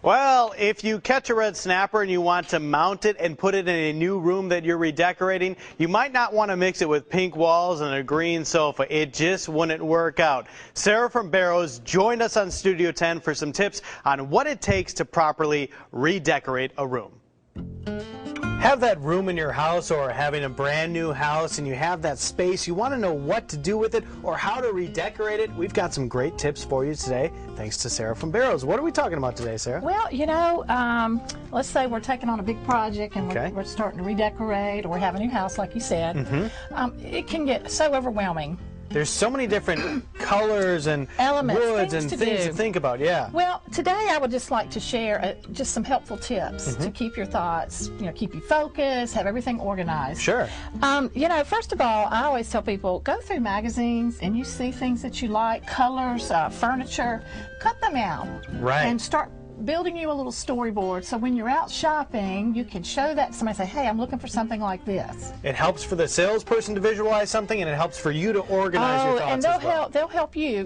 Well, if you catch a red snapper and you want to mount it and put it in a new room that you're redecorating, you might not want to mix it with pink walls and a green sofa. It just wouldn't work out. Sarah from Barrow's joined us on Studio 10 for some tips on what it takes to properly redecorate a room. Have that room in your house or having a brand new house and you have that space, you want to know what to do with it or how to redecorate it? We've got some great tips for you today, thanks to Sarah from Barrow's. What are we talking about today, Sarah? Well, you know, let's say we're taking on a big project and we're starting to redecorate, or we have a new house, like you said. It can get so overwhelming. There's so many different colors and elements, woods and things to think about, yeah. Well, today I would just like to share just some helpful tips to keep your thoughts, keep you focused, have everything organized. Sure. You know, first of all, I always tell people, go through magazines and you see things that you like, colors, furniture, cut them out. Right. And start building you a little storyboard, so when you're out shopping, you can show that to somebody, say, hey, I'm looking for something like this. It helps for the salesperson to visualize something, and it helps for you to organize your thoughts and they'll help you,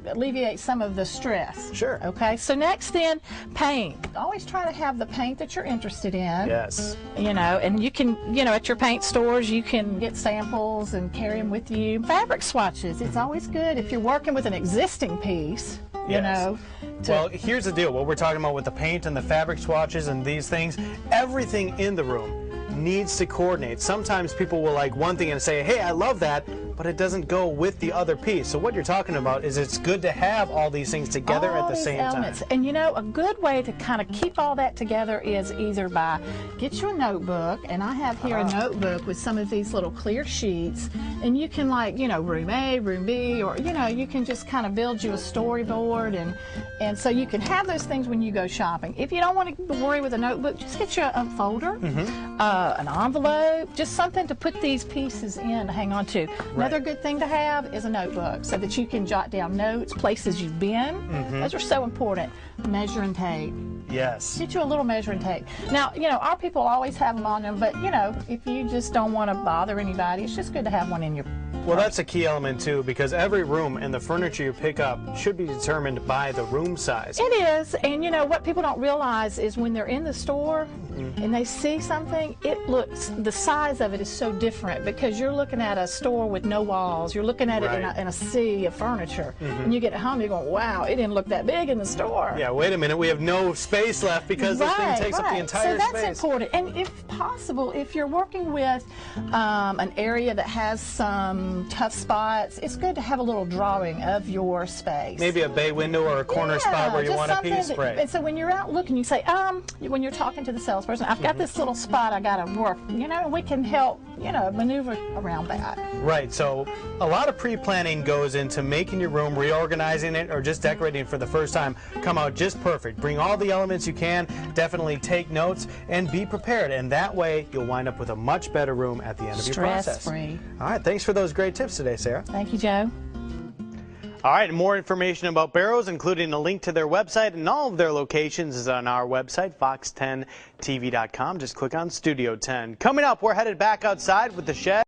alleviate some of the stress. Sure. Okay, so next then, paint. Always try to have the paint that you're interested in. Yes. And you can, at your paint stores, you can get samples and carry them with you. Fabric swatches, it's always good if you're working with an existing piece, Well, here's the deal. What we're talking about with the paint and the fabric swatches and these things, everything in the room needs to coordinate. Sometimes people will like one thing and say, hey, I love that, but it doesn't go with the other piece. So what you're talking about is it's good to have all these things together at the same time. And a good way to kind of keep all that together is either by get you a notebook, and I have here a notebook with some of these little clear sheets, and you can room A, room B, or you can just kind of build you a storyboard, and so you can have those things when you go shopping. If you don't want to worry with a notebook, just get you a folder, an envelope, just something to put these pieces in to hang on to. Another good thing to have is a notebook so that you can jot down notes, places you've been. Those are so important. Measuring tape. Yes. Get you a little measuring tape. Now, our people always have them on them, but, if you just don't want to bother anybody, it's just good to have one in your Well, that's a key element, too, because every room and the furniture you pick up should be determined by the room size. It is, and what people don't realize is when they're in the store and they see something, the size of it is so different because you're looking at a store with no walls. You're looking at it in a sea of furniture. And you get home, you're going, wow, it didn't look that big in the store. Yeah, wait a minute, we have no space left because this thing takes up the entire space. So that's important. And if possible, if you're working with an area that has some tough spots, it's good to have a little drawing of your space. Maybe a bay window or a corner spot where you want a piece. And so when you're out looking, you say, when you're talking to the salesperson, I've got this little spot I got to work. We can help, maneuver around that. Right. So a lot of pre-planning goes into making your room, reorganizing it, or just decorating for the first time come out just perfect. Bring all the elements you can, definitely take notes, and be prepared. And that way, you'll wind up with a much better room at the end of your process. Stress-free. All right. Thanks for those great tips today, Sarah. Thank you, Joe. All right, more information about Barrow's, including a link to their website and all of their locations, is on our website, fox10tv.com. Just click on Studio 10. Coming up, we're headed back outside with the shed.